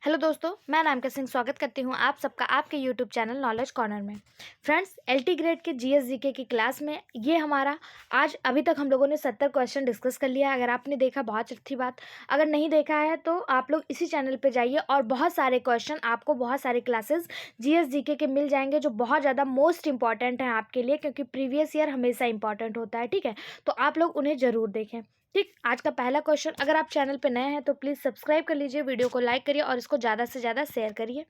Hello दोस्तों, मैं नामिका सिंह स्वागत करती हूँ आप सबका आपके यूट्यूब चैनल नॉलेज कॉर्नर में। फ्रेंड्स, एलटी ग्रेड के जीएस जीके की क्लास में ये हमारा आज अभी तक हम लोगों ने 70 क्वेश्चन डिस्कस कर लिया है। अगर आपने देखा बहुत अच्छी बात, अगर नहीं देखा है तो आप लोग इसी चैनल पे जाइए और बहुत सारे क्वेश्चन आपको बहुत सारे क्लासेस जीएस जीके के मिल जाएंगे जो बहुत ज़्यादा मोस्ट इंपॉर्टेंट हैं आपके लिए, क्योंकि प्रीवियस ईयर हमेशा इंपॉर्टेंट होता है। ठीक है, तो आप लोग उन्हें ज़रूर देखें। ठीक, आज का पहला क्वेश्चन, अगर आप चैनल पे नए हैं तो प्लीज़ सब्सक्राइब कर लीजिए, वीडियो को लाइक करिए और इसको ज़्यादा से ज़्यादा शेयर करिए।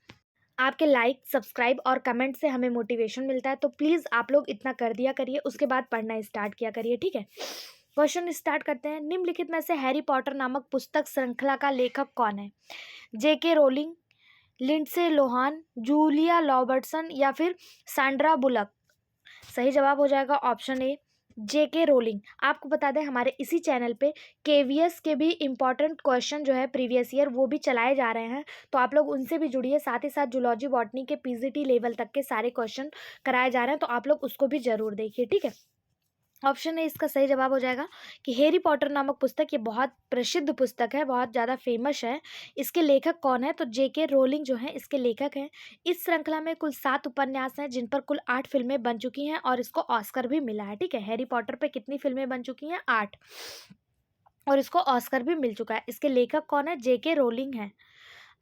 आपके लाइक, सब्सक्राइब और कमेंट से हमें मोटिवेशन मिलता है, तो प्लीज़ आप लोग इतना कर दिया करिए, उसके बाद पढ़ना स्टार्ट किया करिए। ठीक है, क्वेश्चन स्टार्ट करते हैं। निम्नलिखित में से हैरी पॉटर नामक पुस्तक श्रृंखला का लेखक कौन है? JK Rowling, Lindsay Lohan, Julia Robertson या फिर सैंड्रा बुलक? सही जवाब हो जाएगा ऑप्शन ए, जेके रोलिंग। आपको बता दें, हमारे इसी चैनल पे केवीएस के भी इम्पॉर्टेंट क्वेश्चन जो है प्रीवियस ईयर वो भी चलाए जा रहे हैं, तो आप लोग उनसे भी जुड़िए। साथ ही साथ जूलॉजी बॉटनी के पीजीटी लेवल तक के सारे क्वेश्चन कराए जा रहे हैं, तो आप लोग उसको भी जरूर देखिए। ठीक है, ऑप्शन ए इसका सही जवाब हो जाएगा कि हैरी पॉटर नामक पुस्तक ये बहुत प्रसिद्ध पुस्तक है, बहुत ज़्यादा फेमस है। इसके लेखक कौन है? तो जेके रोलिंग जो है इसके लेखक हैं। इस श्रृंखला में कुल 7 उपन्यास हैं, जिन पर कुल 8 फिल्में बन चुकी हैं और इसको ऑस्कर भी मिला है। ठीक है, हैरी पॉटर पे कितनी फिल्में बन चुकी हैं? 8, और इसको ऑस्कर भी मिल चुका है। इसके लेखक कौन है? जेके रोलिंग है।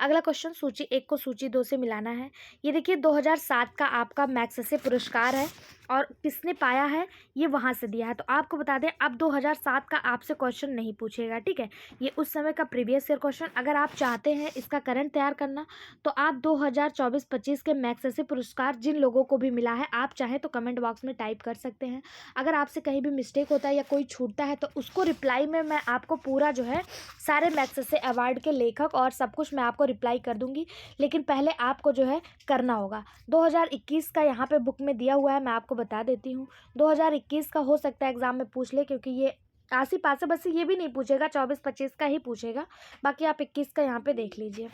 अगला क्वेश्चन, सूची 1 को सूची 2 से मिलाना है। ये देखिए 2007 का आपका मैग्सेसे पुरस्कार है और किसने पाया है ये वहाँ से दिया है। तो आपको बता दें, अब 2007 का आपसे क्वेश्चन नहीं पूछेगा। ठीक है, ये उस समय का प्रीवियस ईयर क्वेश्चन। अगर आप चाहते हैं इसका करंट तैयार करना, तो आप 2024-25 के मैग्सेसे पुरस्कार जिन लोगों को भी मिला है, आप चाहें तो कमेंट बॉक्स में टाइप कर सकते हैं। अगर आपसे कहीं भी मिस्टेक होता है या कोई छूटता है, तो उसको रिप्लाई में मैं आपको पूरा जो है सारे मैग्सेसे अवार्ड के लेखक और सब कुछ मैं आपको रिप्लाई कर दूंगी। लेकिन पहले आपको जो है करना होगा। 2021 का यहाँ पे बुक में दिया हुआ है, मैं आपको बता देती हूँ। 2021 का हो सकता है एग्जाम में पूछ ले, क्योंकि ये आसी पास है, बस ये भी नहीं पूछेगा, 24-25 का ही पूछेगा। बाकी आप 21 का यहाँ पे देख लीजिए।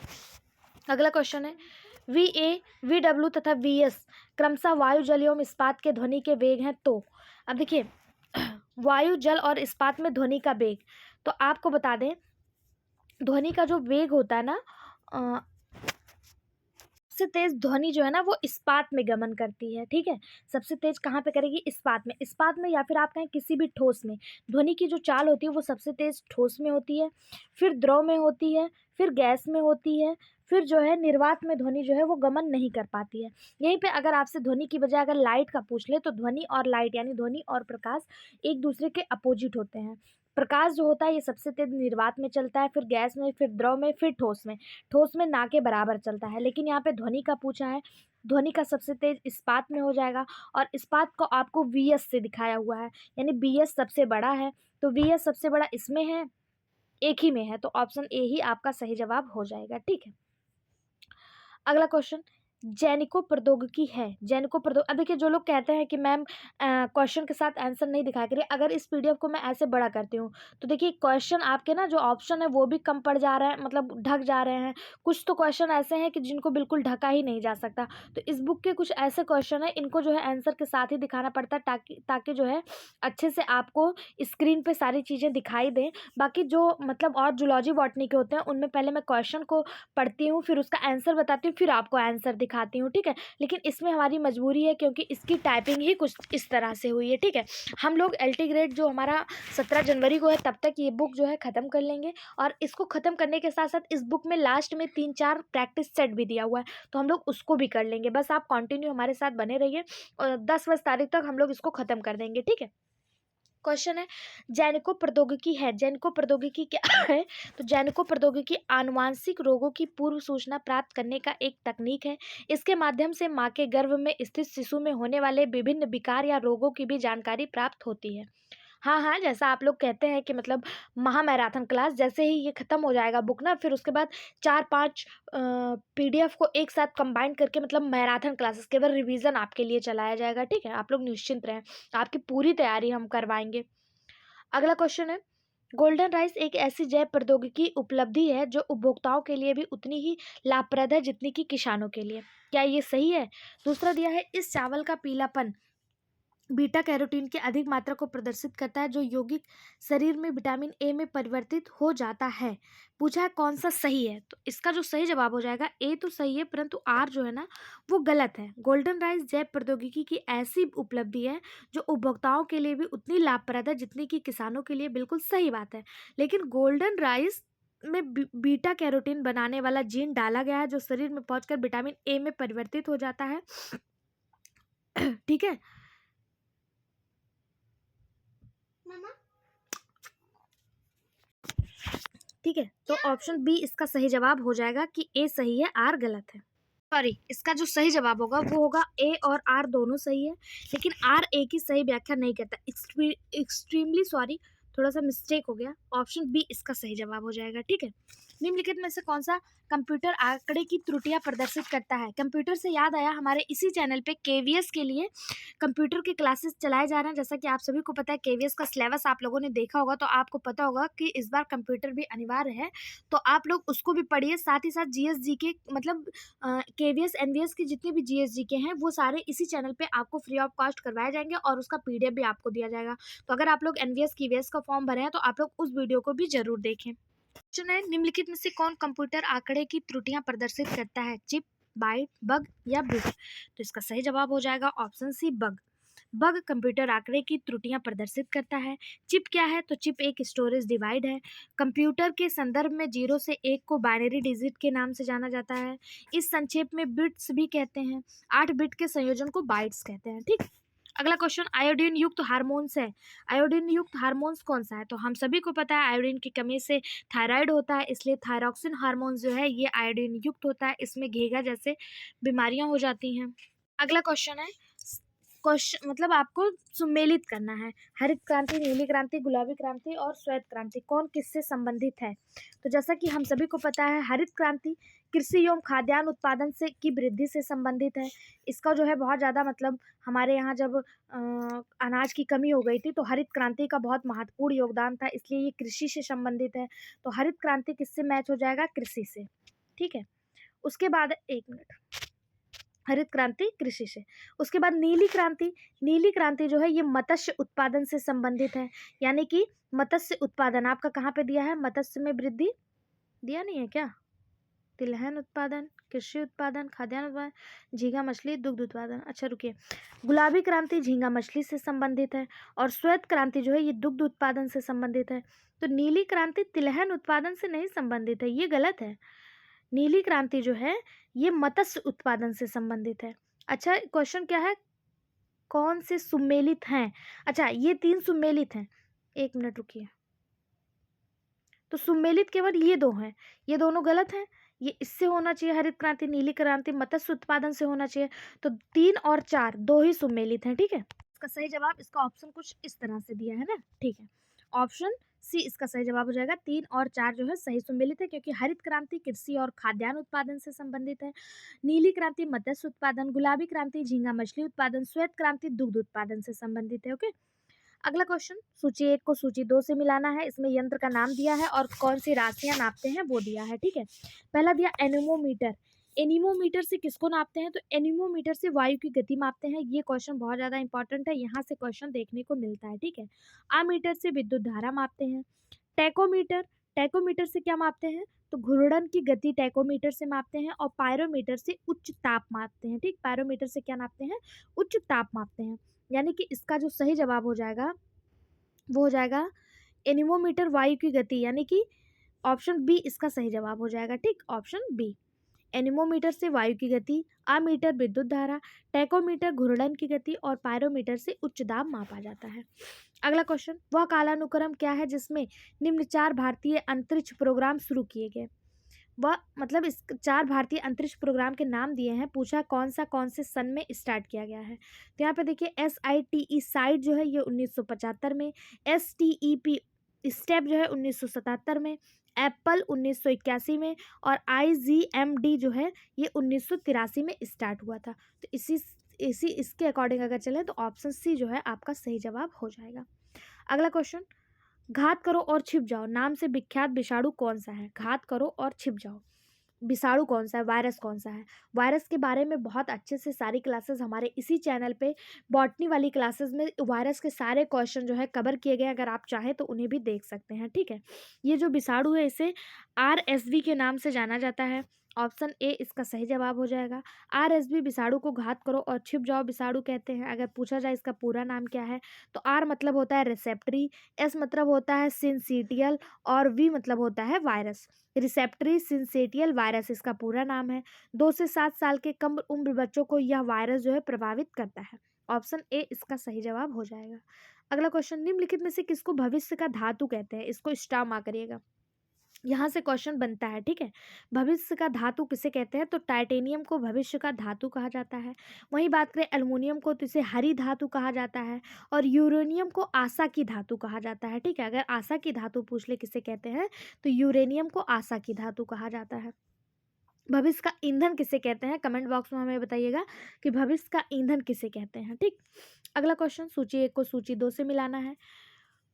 अगला क्वेश्चन है, VA, VW तथा VS क्रमशः वायु, जल एवं इस्पात के ध्वनि के वेग हैं। तो अब देखिए वायु, जल और इस्पात में ध्वनि का वेग, तो आपको बता दें ध्वनि का जो वेग होता है ना, सबसे तेज ध्वनि जो है ना वो इस्पात में गमन करती है। ठीक है, सबसे तेज कहाँ पे करेगी? इस्पात में। इस्पात में या फिर आप कहें किसी भी ठोस में, ध्वनि की जो चाल होती है वो सबसे तेज ठोस में होती है, फिर द्रव में होती है, फिर गैस में होती है, फिर जो है निर्वात में ध्वनि जो है वो गमन नहीं कर पाती है। यहीं पे अगर आपसे ध्वनि की बजाय अगर लाइट का पूछ ले, तो ध्वनि और लाइट यानी ध्वनि और प्रकाश एक दूसरे के अपोजिट होते हैं। प्रकाश जो होता है ये सबसे तेज निर्वात में चलता है, फिर गैस में, फिर द्रव में, फिर ठोस में। ठोस में ना के बराबर चलता है, लेकिन यहाँ पे ध्वनि का पूछा है। ध्वनि का सबसे तेज इस्पात में हो जाएगा, और इस्पात को आपको VS से दिखाया हुआ है, यानी BS सबसे बड़ा है, तो VS सबसे बड़ा इसमें है, एक ही में है, तो ऑप्शन ए ही आपका सही जवाब हो जाएगा। ठीक है, अगला क्वेश्चन, जैनिको प्रौद्योगिकी है। जैनिको प्रौद्योगिकी, अब देखिए जो लोग कहते हैं कि मैम क्वेश्चन के साथ आंसर नहीं दिखाया करिए, अगर इस PDF को मैं ऐसे बड़ा करती हूँ तो देखिए क्वेश्चन आपके ना जो ऑप्शन है वो भी कम पड़ जा रहे हैं, मतलब ढक जा रहे हैं। कुछ तो क्वेश्चन ऐसे हैं कि जिनको बिल्कुल ढका ही नहीं जा सकता। तो इस बुक के कुछ ऐसे क्वेश्चन है, इनको जो है आंसर के साथ ही दिखाना पड़ता है, ताकि जो है अच्छे से आपको स्क्रीन पे सारी चीज़ें दिखाई दें। बाकी जो मतलब और जूलॉजी बॉटनी के होते हैं उनमें पहले मैं क्वेश्चन को पढ़ती हूँ, फिर उसका आंसर बताती हूँ, फिर आपको आंसर दिखाती हूँ। ठीक है, लेकिन इसमें हमारी मजबूरी है, क्योंकि इसकी टाइपिंग ही कुछ इस तरह से हुई है। ठीक है, हम लोग LT ग्रेड जो हमारा 17 जनवरी को है तब तक ये बुक जो है ख़त्म कर लेंगे, और इसको ख़त्म करने के साथ साथ इस बुक में लास्ट में 3-4 प्रैक्टिस सेट भी दिया हुआ है, तो हम लोग उसको भी कर लेंगे। बस आप कंटिन्यू हमारे साथ बने रहिए, और 10 तारीख तक हम लोग इसको ख़त्म कर देंगे। ठीक है, क्वेश्चन है, जैनिको प्रौद्योगिकी है। जैनिको प्रौद्योगिकी क्या है? तो जैनिको प्रौद्योगिकी आनुवांशिक रोगों की पूर्व सूचना प्राप्त करने का एक तकनीक है। इसके माध्यम से माँ के गर्भ में स्थित शिशु में होने वाले विभिन्न विकार या रोगों की भी जानकारी प्राप्त होती है। हाँ हाँ, जैसा आप लोग कहते हैं कि मतलब महा मैराथन क्लास, जैसे ही ये ख़त्म हो जाएगा बुक ना, फिर उसके बाद 4-5 PDF को एक साथ कंबाइन करके मतलब मैराथन क्लासेस केवल रिवीजन आपके लिए चलाया जाएगा। ठीक है, आप लोग निश्चिंत रहें, आपकी पूरी तैयारी हम करवाएंगे। अगला क्वेश्चन है, गोल्डन राइस एक ऐसी जैव प्रौद्योगिकी उपलब्धि है जो उपभोक्ताओं के लिए भी उतनी ही लाभप्रद है जितनी कि किसानों के लिए। क्या ये सही है? दूसरा दिया है, इस चावल का पीलापन बीटा कैरोटीन की अधिक मात्रा को प्रदर्शित करता है जो यौगिक शरीर में विटामिन ए में परिवर्तित हो जाता है। पूछा है कौन सा सही है, तो इसका जो सही जवाब हो जाएगा ए तो सही है, परंतु आर जो है ना वो गलत है। गोल्डन राइस जैव प्रौद्योगिकी की ऐसी उपलब्धि है जो उपभोक्ताओं के लिए भी उतनी लाभप्रद है जितनी कि किसानों के लिए। बिल्कुल सही बात है, लेकिन गोल्डन राइस में बीटा कैरोटीन बनाने वाला जीन डाला गया है जो शरीर में पहुंचकर विटामिन ए में परिवर्तित हो जाता है। ठीक है, ठीक है, तो ऑप्शन बी इसका सही जवाब हो जाएगा कि ए सही है, आर गलत है। सॉरी, इसका जो सही जवाब होगा वो होगा ए और आर दोनों सही है, लेकिन आर ए की सही व्याख्या नहीं करता। एक्सट्रीमली सॉरी, थोड़ा सा मिस्टेक हो गया। ऑप्शन बी इसका सही जवाब हो जाएगा। ठीक है, निम्नलिखित में से कौन सा कंप्यूटर आंकड़े की त्रुटियां प्रदर्शित करता है? कंप्यूटर से याद आया, हमारे इसी चैनल पे केवीएस के लिए कंप्यूटर के क्लासेस चलाए जा रहे हैं। जैसा कि आप सभी को पता है, केवीएस का सिलेबस आप लोगों ने देखा होगा, तो आपको पता होगा कि इस बार कंप्यूटर भी अनिवार्य है, तो आप लोग उसको भी पढ़िए। साथ ही साथ जीएसजी के मतलब केवीएस एनवीएस की जितनी भी जीएसजी के हैं वो सारे इसी चैनल पे आपको फ्री ऑफ कॉस्ट करवाए जाएंगे और उसका पीडीएफ भी आपको दिया जाएगा। तो अगर आप लोग एनवीएस केवीएस का फॉर्म भरे हैं तो आप लोग उस वीडियो को भी जरूर देखें। क्वेश्चन है, निम्नलिखित में से कौन कंप्यूटर आंकड़े की त्रुटियां प्रदर्शित करता है? चिप, बाइट, बग या बिट? तो इसका सही जवाब हो जाएगा option C, bug. Bug computer आंकड़े की त्रुटियां प्रदर्शित करता है। चिप क्या है? तो चिप एक स्टोरेज डिवाइड है। कंप्यूटर के संदर्भ में 0 से 1 को बाइनरी डिजिट के नाम से जाना जाता है। इस संक्षेप में बिट्स भी कहते हैं। 8 बिट के संयोजन को बाइट्स कहते हैं। ठीक, अगला क्वेश्चन, आयोडीन युक्त हार्मोन्स है। आयोडीन युक्त हार्मोन्स कौन सा है? तो हम सभी को पता है आयोडीन की कमी से थायराइड होता है, इसलिए थायरॉक्सिन हार्मोन जो है ये आयोडीन युक्त होता है। इसमें घेगा जैसे बीमारियां हो जाती हैं। अगला क्वेश्चन है, क्वेश्चन मतलब आपको सुमेलित करना है। हरित क्रांति, नीली क्रांति, गुलाबी क्रांति और श्वेत क्रांति कौन किससे संबंधित है? तो जैसा कि हम सभी को पता है, हरित क्रांति कृषि एवं खाद्यान्न उत्पादन से की वृद्धि से संबंधित है। इसका जो है बहुत ज़्यादा मतलब हमारे यहाँ जब अनाज की कमी हो गई थी तो हरित क्रांति का बहुत महत्वपूर्ण योगदान था, इसलिए ये कृषि से संबंधित है। तो हरित क्रांति किससे मैच हो जाएगा? कृषि से। ठीक है, उसके बाद एक मिनट, हरित क्रांति कृषि से। उसके बाद नीली क्रांति, नीली क्रांति जो है ये मत्स्य उत्पादन से संबंधित है, यानी कि मत्स्य उत्पादन आपका कहाँ पे दिया है? मत्स्य में वृद्धि दिया नहीं है क्या? तिलहन उत्पादन, कृषि उत्पादन, खाद्यान्न उत्पादन, झींगा मछली, दुग्ध उत्पादन। अच्छा रुकिए, गुलाबी क्रांति झींगा मछली से संबंधित है और श्वेत क्रांति जो है ये दुग्ध उत्पादन से संबंधित है। तो नीली क्रांति तिलहन उत्पादन से नहीं संबंधित है, ये गलत है। नीली क्रांति जो है ये मत्स्य उत्पादन से संबंधित है। अच्छा, क्वेश्चन क्या है? कौन से सुमेलित हैं? अच्छा, ये 3 सुमेलित हैं। एक मिनट रुकिए, तो सुमेलित केवल ये 2 हैं, ये दोनों गलत हैं। ये इससे होना चाहिए, हरित क्रांति नीली क्रांति मत्स्य उत्पादन से होना चाहिए। तो 3 और 4 दो ही सुमेलित हैं। ठीक है, इसका सही जवाब, इसका ऑप्शन कुछ इस तरह से दिया है ना। ठीक है, ऑप्शन सी इसका सही जवाब हो जाएगा। 3 और 4 जो है सही सुमेलित है, क्योंकि हरित क्रांति कृषि और खाद्यान्न उत्पादन से संबंधित है, नीली क्रांति मत्स्य उत्पादन, गुलाबी क्रांति झींगा मछली उत्पादन, श्वेत क्रांति दुग्ध उत्पादन से संबंधित है। ओके, अगला क्वेश्चन, सूची 1 को सूची 2 से मिलाना है। इसमें यंत्र का नाम दिया है और कौन सी राशियां नापते हैं वो दिया है। ठीक है, पहला दिया एनीमोमीटर। एनीमोमीटर से किसको नापते हैं? तो एनीमोमीटर से वायु की गति मापते हैं। ये क्वेश्चन बहुत ज़्यादा इंपॉर्टेंट है, यहाँ से क्वेश्चन देखने को मिलता है। ठीक है, आमीटर से विद्युत धारा मापते हैं। टैकोमीटर, टैकोमीटर से क्या मापते हैं? तो घूर्णन की गति टैकोमीटर से मापते हैं। और पायरोमीटर से उच्च ताप मापते हैं। ठीक, पायरोमीटर से क्या नापते हैं? उच्च ताप मापते हैं। यानी कि इसका जो सही जवाब हो जाएगा वो हो जाएगा एनीमोमीटर वायु की गति, यानी कि ऑप्शन बी इसका सही जवाब हो जाएगा। ठीक, ऑप्शन बी, एनीमोमीटर से वायु की गति, आमीटर विद्युत धारा, टैकोमीटर घूर्णन की गति और पायरोमीटर से उच्च दाब मापा जाता है। अगला क्वेश्चन, वह कालानुक्रम क्या है जिसमें निम्न 4 भारतीय अंतरिक्ष प्रोग्राम शुरू किए गए? वह मतलब इस 4 भारतीय अंतरिक्ष प्रोग्राम के नाम दिए हैं। पूछा कौन से सन में स्टार्ट किया गया है? तो यहाँ पे देखिए, SITE साइट जो है ये 1975 में, STEP स्टेप जो है 1977 में, एप्पल 1981 में और IGMD जो है ये 1983 में स्टार्ट हुआ था। तो इसी इसके अकॉर्डिंग अगर चलें तो ऑप्शन सी जो है आपका सही जवाब हो जाएगा। अगला क्वेश्चन, घात करो और छिप जाओ नाम से विख्यात विषाणु कौन सा है? घात करो और छिप जाओ, विषाणु कौन सा है, वायरस कौन सा है। वायरस के बारे में बहुत अच्छे से सारी क्लासेस हमारे इसी चैनल पे बॉटनी वाली क्लासेस में वायरस के सारे क्वेश्चन जो है कवर किए गए, अगर आप चाहें तो उन्हें भी देख सकते हैं, ठीक है। ये जो विषाणु है इसे RSV के नाम से जाना जाता है। ऑप्शन ए इसका सही जवाब हो जाएगा। RSV विषाणु को घात करो और छिप जाओ विषाणु कहते हैं। अगर पूछा जाए इसका पूरा नाम क्या है, तो R मतलब होता है रिसेप्टरी, S मतलब होता है सिंसिटियल और V मतलब होता है वायरस। रिसेप्टरी सिंसेटियल वायरस इसका पूरा नाम है। 2 से 7 साल के कम उम्र बच्चों को यह वायरस जो है प्रभावित करता है। ऑप्शन ए इसका सही जवाब हो जाएगा। अगला क्वेश्चन, निम्नलिखित में से किसको भविष्य का धातु कहते हैं। इसको स्टार मार्क करिएगा, यहाँ से क्वेश्चन बनता है, ठीक है। भविष्य का धातु किसे कहते हैं, तो टाइटेनियम को भविष्य का धातु कहा जाता है। वहीं बात करें एल्युमिनियम को, तो इसे हरी धातु कहा जाता है। और यूरेनियम को आशा की धातु कहा जाता है, ठीक है। अगर आशा की धातु पूछ ले किसे कहते हैं, तो यूरेनियम को आशा की धातु कहा जाता है। भविष्य का ईंधन किसे कहते हैं, कमेंट बॉक्स में हमें बताइएगा कि भविष्य का ईंधन किसे कहते हैं, ठीक। अगला क्वेश्चन, सूची 1 को सूची 2 से मिलाना है।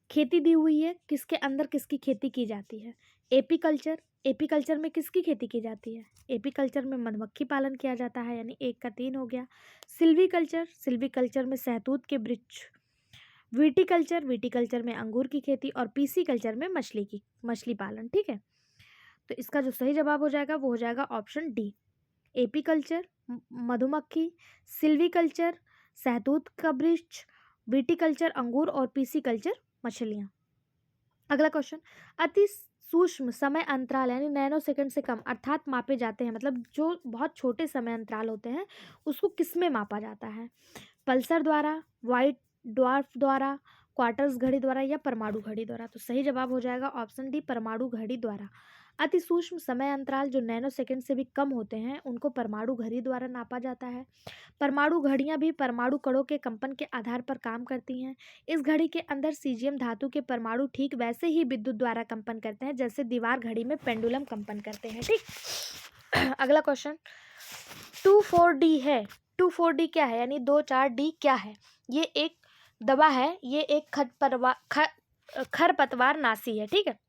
खेती दी हुई है, किसके अंदर किसकी खेती की जाती है। एपीकल्चर, एपीकल्चर में किसकी खेती की जाती है। एपीकल्चर में मधुमक्खी पालन किया जाता है, यानी 1 का 3 हो गया। सिल्वीकल्चर, सिल्वीकल्चर में सहतूत के वृक्ष। विटीकल्चर, विटीकल्चर में अंगूर की खेती। और पीसीकल्चर में मछली पालन, ठीक है। तो इसका जो सही जवाब हो जाएगा वो हो जाएगा ऑप्शन डी। एपीकल्चर मधुमक्खी, सिल्वीकल्चर सहतूत का वृक्ष, विटीकल्चर अंगूर और पीसीकल्चर मछलियाँ। अगला क्वेश्चन, अति सूक्ष्म समय अंतराल यानी नैनो सेकंड से कम अर्थात मापे जाते हैं, मतलब जो बहुत छोटे समय अंतराल होते हैं उसको किस में मापा जाता है। पल्सर द्वारा, वाइट ड्वार्फ द्वारा, क्वार्टर्स घड़ी द्वारा या परमाणु घड़ी द्वारा। तो सही जवाब हो जाएगा ऑप्शन डी, परमाणु घड़ी द्वारा। अति सूक्ष्म समय अंतराल जो नैनो सेकंड से भी कम होते हैं उनको परमाणु घड़ी द्वारा नापा जाता है। परमाणु घड़ियां भी परमाणु कणों के कंपन के आधार पर काम करती हैं। इस घड़ी के अंदर सीजियम धातु के परमाणु ठीक वैसे ही विद्युत द्वारा कंपन करते हैं जैसे दीवार घड़ी में पेंडुलम कंपन करते हैं, ठीक। अगला क्वेश्चन, 2,4-D है। 2,4-D क्या है, यानी 2,4-D क्या है। ये एक दवा है, ये एक खरपतवार नाशी है, ठीक है।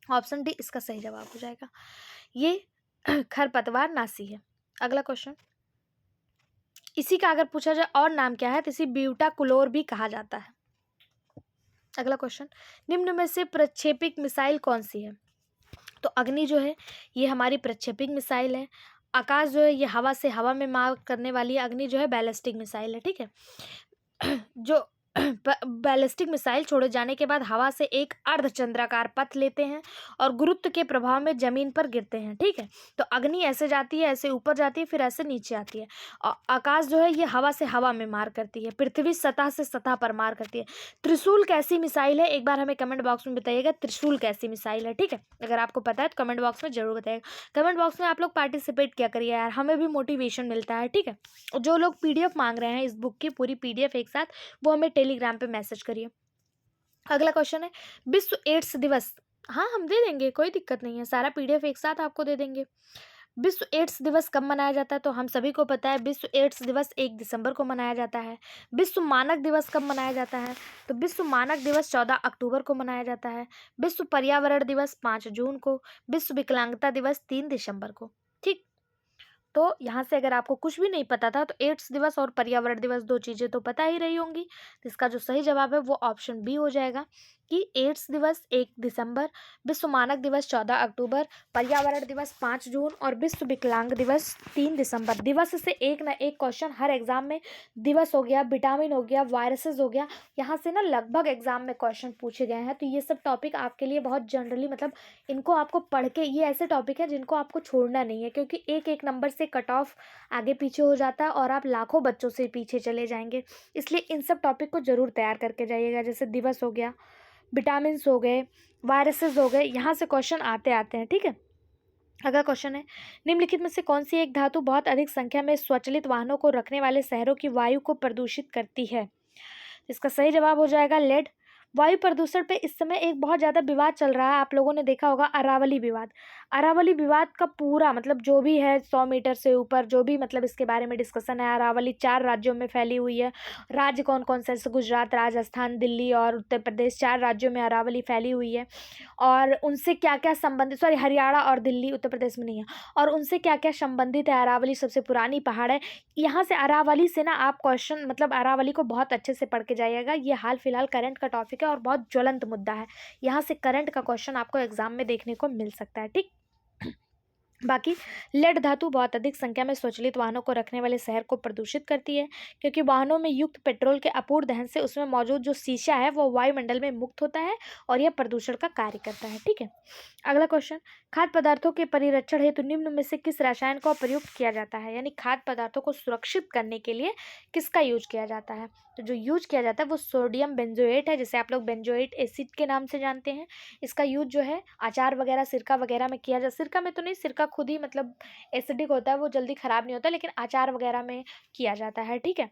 ऑप्शन डी इसका सही जवाब हो जाएगा, ये खरपतवार नाशी है। अगला क्वेश्चन, इसी का अगर पूछा जाए और नाम क्या है, तो इसी ब्यूटाकुलोर भी कहा जाता है। अगला क्वेश्चन, निम्न में से प्रक्षेपित मिसाइल कौन सी है। तो अग्नि जो है ये हमारी प्रक्षेपित मिसाइल है। आकाश जो है ये हवा से हवा में मार करने वाली है। अग्नि जो है बैलिस्टिक मिसाइल है, ठीक है। जो बैलिस्टिक मिसाइल छोड़े जाने के बाद हवा से एक अर्धचंद्राकार पथ लेते हैं और गुरुत्व के प्रभाव में जमीन पर गिरते हैं, ठीक है। तो अग्नि ऐसे जाती है, ऐसे ऊपर जाती है, फिर ऐसे नीचे आती है। और आकाश जो है ये हवा से हवा में मार करती है, पृथ्वी सतह से सतह पर मार करती है। त्रिशूल कैसी मिसाइल है, एक बार हमें कमेंट बॉक्स में बताइएगा त्रिशूल कैसी मिसाइल है, ठीक है। अगर आपको पता है तो कमेंट बॉक्स में जरूर बताइएगा। कमेंट बॉक्स में आप लोग पार्टिसिपेट किया करिए यार, हमें भी मोटिवेशन मिलता है, ठीक है। और जो लोग PDF मांग रहे हैं इस बुक की पूरी PDF एक साथ, वो हमें टेलीग्राम पे मैसेज करिए। अगला क्वेश्चन है, विश्व एड्स दिवस। हाँ हम दे देंगे, कोई दिक्कत नहीं है, सारा PDF एक साथ आपको दे देंगे। विश्व एड्स दिवस कब मनाया जाता है, तो हम सभी को पता है विश्व एड्स दिवस 1 दिसंबर को मनाया जाता है। विश्व मानक दिवस कब मनाया जाता है, तो विश्व मानक दिवस 14 अक्टूबर को मनाया जाता है। विश्व पर्यावरण दिवस 5 जून को। विश्व विकलांगता दिवस 3 दिसंबर को, ठीक। तो यहाँ से अगर आपको कुछ भी नहीं पता था तो एड्स दिवस और पर्यावरण दिवस 2 चीज़ें तो पता ही रही होंगी। तो इसका जो सही जवाब है वो ऑप्शन बी हो जाएगा कि एड्स दिवस 1 दिसंबर, विश्व मानक दिवस 14 अक्टूबर, पर्यावरण दिवस 5 जून और विश्व विकलांग दिवस 3 दिसंबर। दिवस से एक ना एक क्वेश्चन हर एग्जाम में, दिवस हो गया, विटामिन हो गया, वायरसेस हो गया, यहाँ से ना लगभग एग्जाम में क्वेश्चन पूछे गए हैं। तो ये सब टॉपिक आपके लिए बहुत जनरली, मतलब इनको आपको पढ़ के, ये ऐसे टॉपिक है जिनको आपको छोड़ना नहीं है, क्योंकि एक एक नंबर से कट ऑफ आगे पीछे हो जाता है और आप लाखों बच्चों से पीछे चले जाएंगे। इसलिए इन सब टॉपिक को जरूर तैयार करके जाइएगा। जैसे दिवस हो गया, विटामिन हो गए, वायरसेस हो गए, यहाँ से क्वेश्चन आते आते हैं, ठीक है। अगला क्वेश्चन है, निम्नलिखित में से कौन सी एक धातु बहुत अधिक संख्या में स्वचालित वाहनों को रखने वाले शहरों की वायु को प्रदूषित करती है। इसका सही जवाब हो जाएगा लेड। वायु प्रदूषण पे इस समय एक बहुत ज़्यादा विवाद चल रहा है, आप लोगों ने देखा होगा, अरावली विवाद। अरावली विवाद का पूरा मतलब जो भी है 100 मीटर से ऊपर जो भी मतलब इसके बारे में डिस्कशन है, अरावली 4 राज्यों में फैली हुई है। राज्य कौन कौन से हैं? गुजरात, राजस्थान, दिल्ली और उत्तर प्रदेश, 4 राज्यों में अरावली फैली हुई है। और उनसे क्या क्या संबंधित, सॉरी हरियाणा और दिल्ली उत्तर प्रदेश में नहीं है। और उनसे क्या क्या संबंधित है? अरावली सबसे पुरानी पहाड़ है। यहाँ से अरावली से ना आप क्वेश्चन मतलब अरावली को बहुत अच्छे से पढ़ के जाइएगा। ये हाल फिलहाल करंट का टॉपिक है और बहुत ज्वलंत मुद्दा है। यहाँ से करंट का क्वेश्चन आपको एग्जाम में देखने को मिल सकता है। ठीक। बाकी लेड धातु बहुत अधिक संख्या में स्वचालित वाहनों को रखने वाले शहर को प्रदूषित करती है, क्योंकि वाहनों में युक्त पेट्रोल के अपूर्ण दहन से उसमें मौजूद जो शीशा है वो वायुमंडल में मुक्त होता है और यह प्रदूषण का कार्य करता है। ठीक है। अगला क्वेश्चन, खाद्य पदार्थों के परिरक्षण हेतु निम्न में से किस रसायन का प्रयोग किया जाता है? यानी खाद्य पदार्थों को सुरक्षित करने के लिए किसका यूज किया जाता है? तो जो यूज किया जाता है वो सोडियम बेंजोएट है, जिसे आप लोग बेंजोएट एसिड के नाम से जानते हैं। इसका यूज जो है अचार वगैरह, सिरका वगैरह में किया सिरका में तो नहीं, सिरका खुद ही मतलब एसिडिक होता है, वो जल्दी खराब नहीं होता, लेकिन अचार वगैरह में किया जाता है। ठीक है।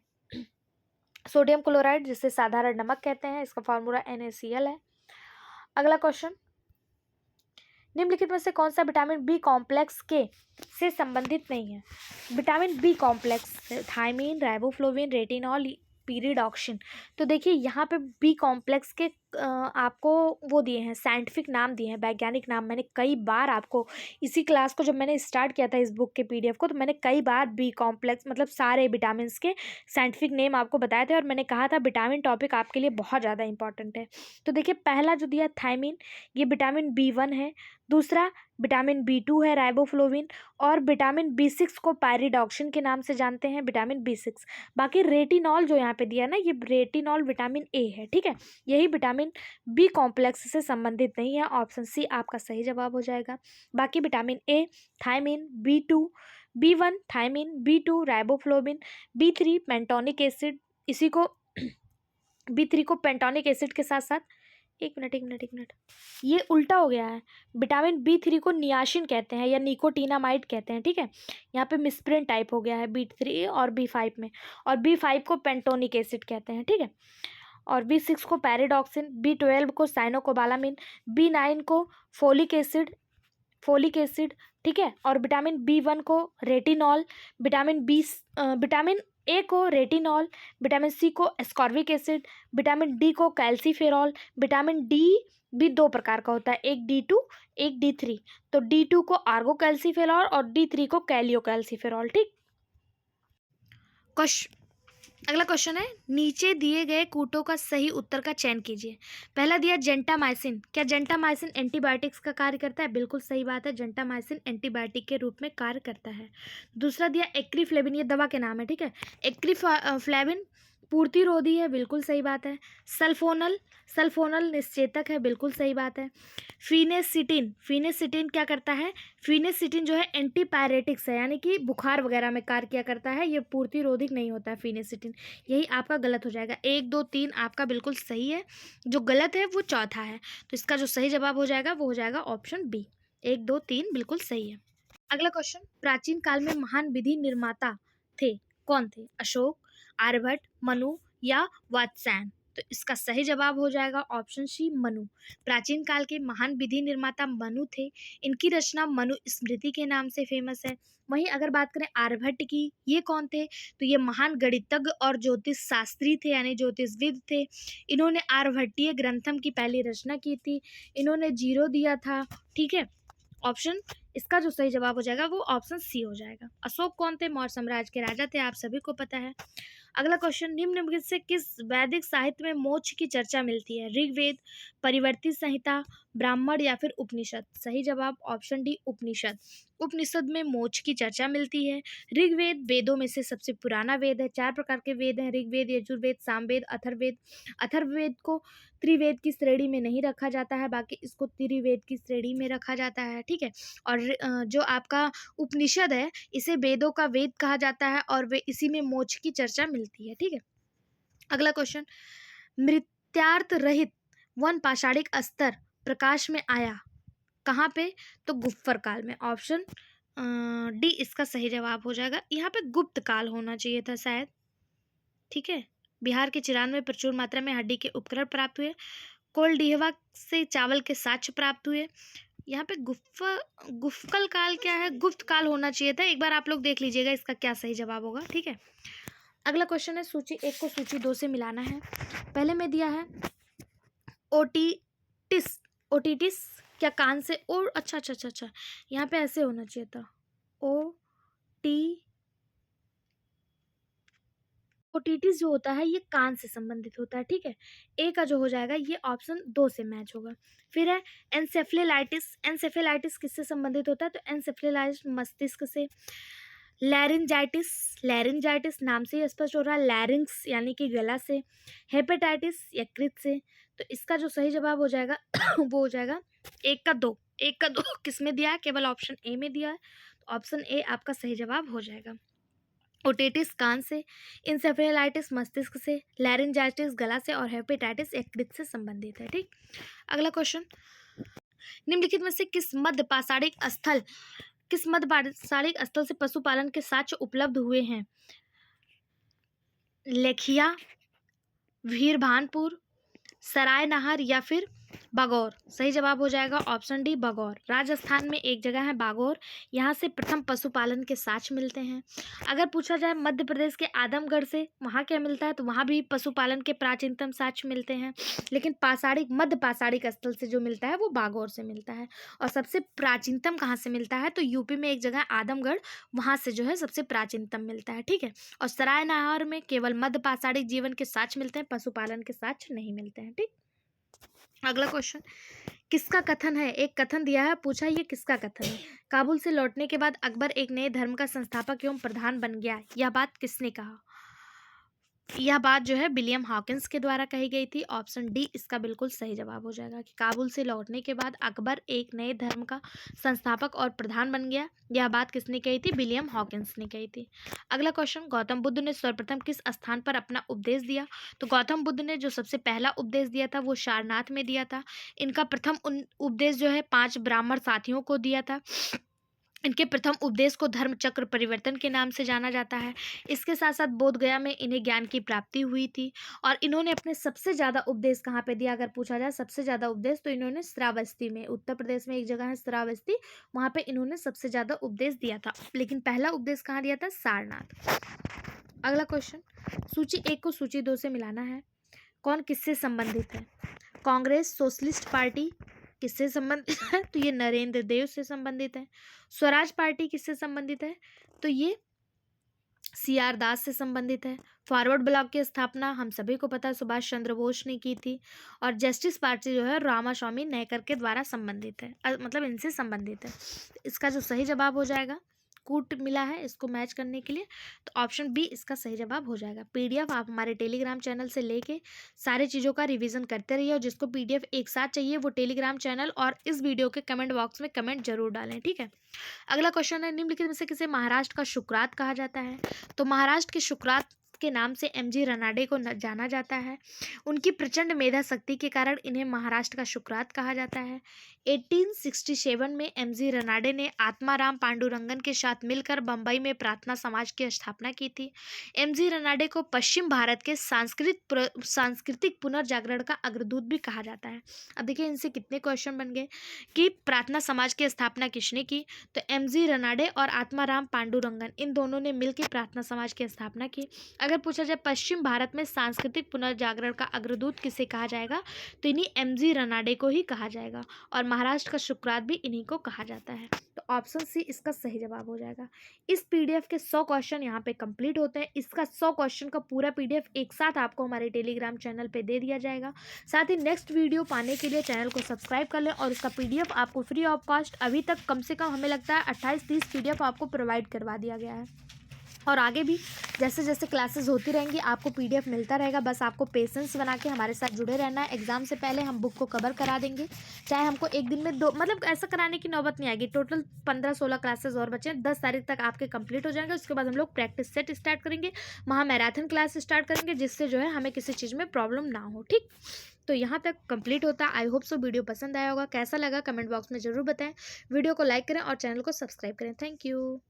सोडियम क्लोराइड जिसे साधारण नमक कहते हैं, इसका फॉर्मूला NaCl है। अगला क्वेश्चन, निम्नलिखित में से कौन सा विटामिन बी कॉम्प्लेक्स के से संबंधित नहीं है? Vitamin B complex, thiamine, riboflavin, retinol, pyridoxine. तो देखिए यहाँ पे बी कॉम्प्लेक्स के आपको वो दिए हैं, साइंटिफिक नाम दिए हैं, वैज्ञानिक नाम। मैंने कई बार आपको इसी क्लास को जब मैंने स्टार्ट किया था इस बुक के PDF को, तो मैंने कई बार बी कॉम्प्लेक्स मतलब सारे विटामिन के साइंटिफिक नेम आपको बताए थे और मैंने कहा था विटामिन टॉपिक आपके लिए बहुत ज़्यादा इंपॉर्टेंट है। तो देखिए पहला जो दिया थायमीन, ये विटामिन B1 है। दूसरा विटामिन B2 है, राइबोफ्लोविन। और विटामिन B6 को पायरिडॉक्सिन के नाम से जानते हैं, विटामिन B6। बाकी रेटिनॉल जो यहाँ पे दिया ना, ये रेटिनॉल विटामिन A है। ठीक है। यही विटामिन बी कॉम्प्लेक्स से संबंधित नहीं है। ऑप्शन सी आपका सही जवाब हो जाएगा। बाकी vitamin A, thiamine, B2, B1 thiamine, B2 riboflavin, B3 pantothenic acid, इसी को B3 को पेंटोनिक एसिड के साथ साथ, एक मिनट, ये उल्टा हो गया है। विटामिन B3 को नियासिन कहते हैं या निकोटीनामाइड कहते हैं। ठीक है। यहाँ पे मिसप्रिंट टाइप हो गया है B3 और B5 में। और B5 को पेंटोनिक एसिड कहते हैं। ठीक है। और B6 को पैरिडॉक्सिन, B12 को साइनोकोबालामिन, B9 को फोलिक एसिड। ठीक है। और विटामिन B1 को रेटिनॉल, विटामिन A को रेटिनॉल, विटामिन C को एस्कॉर्बिक एसिड, विटामिन D को कैल्सीफेरॉल। विटामिन D भी 2 प्रकार का होता है, एक D2 एक D3। तो D2 को आर्गो कैल्सीफेरॉल और D3 को कैलियो कैल्सीफेरॉल। ठीक। अगला क्वेश्चन है, नीचे दिए गए कूटों का सही उत्तर का चयन कीजिए। पहला दिया जेंटामाइसिन, क्या जेंटामाइसिन एंटीबायोटिक्स का कार्य करता है? बिल्कुल सही बात है, जेंटामाइसिन एंटीबायोटिक के रूप में कार्य करता है। दूसरा दिया एक्रीफ्लेविन, ये दवा के नाम है। ठीक है। एक्रीफ्लेविन पूर्तिरोधी है, बिल्कुल सही बात है। सल्फोनल निश्चेतक है, बिल्कुल सही बात है। फिनेसिटिन क्या करता है? फिनेसिटिन जो है एंटीपायरेटिक्स है, यानी कि बुखार वगैरह में कार्य किया करता है, ये पूर्तिरोधक नहीं होता है फिनेसिटिन। यही आपका गलत हो जाएगा। 1 2 3 आपका बिल्कुल सही है, जो गलत है वो चौथा है। तो इसका जो सही जवाब हो जाएगा वो हो जाएगा ऑप्शन B। 1 2 3 बिल्कुल सही है। अगला क्वेश्चन, प्राचीन काल में महान विधि निर्माता थे, कौन थे? अशोक, आर्यभट्ट, मनु या वात्स्यायन। तो इसका सही जवाब हो जाएगा ऑप्शन सी, मनु। प्राचीन काल के महान विधि निर्माता मनु थे। इनकी रचना मनु स्मृति के नाम से फेमस है। वहीं अगर बात करें आर्यभट्ट की, ये कौन थे? तो ये महान गणितज्ञ और ज्योतिष शास्त्री थे, यानी ज्योतिषविद थे। इन्होंने आर्यभट्टीय ग्रंथम की पहली रचना की थी। इन्होंने 0 दिया था। ठीक है। ऑप्शन, इसका जो सही जवाब हो जाएगा वो ऑप्शन सी हो जाएगा। अशोक कौन थे? मौर्य साम्राज्य के राजा थे, आप सभी को पता है। अगला क्वेश्चन, निम्नलिखित से किस वैदिक साहित्य में मोक्ष की चर्चा मिलती है? ऋग्वेद, परिवर्तित संहिता, ब्राह्मण या फिर उपनिषद? सही जवाब ऑप्शन डी, उपनिषद। उपनिषद में मोक्ष की चर्चा मिलती है। ऋग्वेद वेदों में से सबसे पुराना वेद है। 4 प्रकार के वेद हैं, ऋग्वेद, यजुर्वेद, सामवेद, अथर्ववेद। अथर्ववेद को त्रिवेद की श्रेणी में नहीं रखा जाता है, बाकी इसको त्रिवेद की श्रेणी में रखा जाता है। ठीक है। और जो आपका उपनिषद है, इसे वेदों का वेद कहा जाता है और वे इसी में मोक्ष की चर्चा मिलती है। ठीक है। अगला क्वेश्चन, मृत्यार्थ रहित वन पाषाणिक स्तर प्रकाश में आया कहाँ पे? तो गुप्तर काल में। ऑप्शन डी इसका सही जवाब हो जाएगा। यहाँ पे गुप्त काल होना चाहिए था शायद। ठीक है। बिहार के चिरान में प्रचुर मात्रा में हड्डी के उपकरण प्राप्त हुए। कोलडीहवा से चावल के साक्ष्य प्राप्त हुए। यहाँ पे गुफ्कल काल क्या है, गुप्त काल होना चाहिए था। एक बार आप लोग देख लीजिएगा इसका क्या सही जवाब होगा, ठीक है। अगला क्वेश्चन है, सूची 1 को सूची 2 से मिलाना है। पहले में दिया है ओटिटिस। ओटिटिस क्या कान से और अच्छा, यहाँ पे ऐसे होना चाहिए था, ओटिटिस जो होता है ये कान से संबंधित होता है, ठीक है। ए का जो हो जाएगा ये ऑप्शन 2 से मैच होगा। फिर है एनसेफेलाइटिस। एनसेफेलाइटिस किससे संबंधित होता है, तो एनसेफेलाइटिस मस्तिष्क से। लैरिंजाइटिस, लैरिंजाइटिस नाम से ही स्पष्ट हो रहा है, लैरिंग्स यानी कि गला से। हेपेटाइटिस यकृत से। तो इसका जो सही जवाब हो जाएगा वो हो जाएगा 1 का 2। 1 का 2 किस में दिया है, केवल ऑप्शन ए में दिया है, तो ऑप्शन ए आपका सही जवाब हो जाएगा। ओटिटिस कान से, इंसेफेलाइटिस मस्तिष्क से, लैरिंजाइटिस गला से और हेपेटाइटिस यकृत से संबंधित है, ठीक। अगला क्वेश्चन, निम्नलिखित में से किस मध्य पाषाणिक स्थल से पशुपालन के साक्ष्य उपलब्ध हुए हैं। लेखिया, वीरभानपुर, सरायनहर या फिर बागौर। सही जवाब हो जाएगा ऑप्शन डी बागौर। राजस्थान में एक जगह है बागौर, यहाँ से प्रथम पशुपालन के साक्ष्य मिलते हैं। अगर पूछा जाए मध्य प्रदेश के आदमगढ़ से वहाँ क्या मिलता है, तो वहाँ भी पशुपालन के प्राचीनतम साक्ष्य मिलते हैं, लेकिन मध्य पाषाणिक स्थल से जो मिलता है वो बागौर से मिलता है। और सबसे प्राचीनतम कहाँ से मिलता है, तो यूपी में एक जगह आदमगढ़, वहाँ से जो है सबसे प्राचीनतम मिलता है, ठीक है। और सरायनहर में केवल मध्य पाषाणिक जीवन के साक्ष्य मिलते हैं, पशुपालन के साक्ष्य नहीं मिलते हैं, ठीक। अगला क्वेश्चन, किसका कथन है, एक कथन दिया है, पूछा ये किसका कथन है। काबुल से लौटने के बाद अकबर एक नए धर्म का संस्थापक एवं प्रधान बन गया, यह बात किसने कहा। यह बात जो है विलियम हॉकिंस के द्वारा कही गई थी। ऑप्शन डी इसका बिल्कुल सही जवाब हो जाएगा कि काबुल से लौटने के बाद अकबर एक नए धर्म का संस्थापक और प्रधान बन गया, यह बात किसने कही थी, विलियम हॉकिंस ने कही थी। अगला क्वेश्चन, गौतम बुद्ध ने सर्वप्रथम किस स्थान पर अपना उपदेश दिया। तो गौतम बुद्ध ने जो सबसे पहला उपदेश दिया था वो सारनाथ में दिया था। इनका प्रथम उपदेश जो है 5 ब्राह्मण साथियों को दिया था। इनके प्रथम उपदेश को धर्म चक्र परिवर्तन के नाम से जाना जाता है। इसके साथ साथ बोध गया में इन्हें ज्ञान की प्राप्ति हुई थी। और इन्होंने अपने सबसे ज़्यादा उपदेश कहाँ पे दिया, अगर पूछा जाए सबसे ज़्यादा उपदेश, तो इन्होंने श्रावस्ती में, उत्तर प्रदेश में एक जगह है श्रावस्ती, वहाँ पे इन्होंने सबसे ज़्यादा उपदेश दिया था। लेकिन पहला उपदेश कहाँ दिया था, सारनाथ। अगला क्वेश्चन, सूची 1 को सूची 2 से मिलाना है। कौन किससे संबंधित है। कांग्रेस सोशलिस्ट पार्टी किससे संबंधित है, तो ये नरेंद्र देव से संबंधित है। स्वराज पार्टी किससे संबंधित है, तो ये CR दास से संबंधित है। फॉरवर्ड ब्लॉक की स्थापना हम सभी को पता है सुभाष चंद्र बोस ने की थी। और जस्टिस पार्टी जो है रामास्वामी नयकर के द्वारा संबंधित है, मतलब इनसे संबंधित है। इसका जो सही जवाब हो जाएगा, कूट मिला है इसको मैच करने के लिए, तो ऑप्शन बी इसका सही जवाब हो जाएगा। PDF आप हमारे टेलीग्राम चैनल से लेके सारी चीज़ों का रिवीजन करते रहिए, और जिसको PDF एक साथ चाहिए वो टेलीग्राम चैनल और इस वीडियो के कमेंट बॉक्स में कमेंट जरूर डालें, ठीक है। अगला क्वेश्चन है, निम्नलिखित में से किसे महाराष्ट्र का शुक्रात कहा जाता है। तो महाराष्ट्र के शुक्रात के नाम से MG रनाडे को जाना जाता है। उनकी प्रचंड मेधा शक्ति के कारण इन्हें महाराष्ट्र का शुक्रात कहा जाता है। 1867 में MG रनाडे ने आत्माराम पांडुरंगन के साथ मिलकर बंबई में प्रार्थना समाज की स्थापना की थी। MG रनाडे को पश्चिम भारत के सांस्कृतिक पुनर्जागरण का अग्रदूत भी कहा जाता है। अब देखिए इनसे कितने क्वेश्चन बन गए कि प्रार्थना समाज की स्थापना किसने की, तो MG रनाडे और आत्माराम पांडुरंगन इन दोनों ने मिलकर प्रार्थना समाज की स्थापना की। अगर पूछा जाए पश्चिम भारत में सांस्कृतिक पुनर्जागरण का अग्रदूत किसे कहा जाएगा, तो इन्हीं MG रनाडे को ही कहा जाएगा। और महाराष्ट्र का शुक्रात भी इन्हीं को कहा जाता है, तो ऑप्शन सी इसका सही जवाब हो जाएगा। इस PDF के 100 क्वेश्चन यहाँ पे कंप्लीट होते हैं। इसका 100 क्वेश्चन का पूरा PDF एक साथ आपको हमारे टेलीग्राम चैनल पे दे दिया जाएगा। साथ ही नेक्स्ट वीडियो पाने के लिए चैनल को सब्सक्राइब कर लें, और उसका PDF आपको फ्री ऑफ कॉस्ट अभी तक कम से कम हमें लगता है 28-30 PDF आपको प्रोवाइड करवा दिया गया है। और आगे भी जैसे जैसे क्लासेस होती रहेंगी आपको PDF मिलता रहेगा, बस आपको पेशेंस बना के हमारे साथ जुड़े रहना है। एग्जाम से पहले हम बुक को कवर करा देंगे, चाहे हमको एक दिन में 2 मतलब ऐसा कराने की नौबत नहीं आएगी। टोटल 15-16 क्लासेस और बचे हैं, 10 तारीख तक आपके कंप्लीट हो जाएंगे। उसके बाद हम लोग प्रैक्टिस सेट स्टार्ट करेंगे, वहाँ मैराथन क्लास स्टार्ट करेंगे, जिससे जो है हमें किसी चीज़ में प्रॉब्लम ना हो, ठीक। तो यहाँ तक कंप्लीट होता है। आई होप सो वीडियो पसंद आया होगा, कैसा लगा कमेंट बॉक्स में ज़रूर बताएं। वीडियो को लाइक करें और चैनल को सब्सक्राइब करें। Thank you.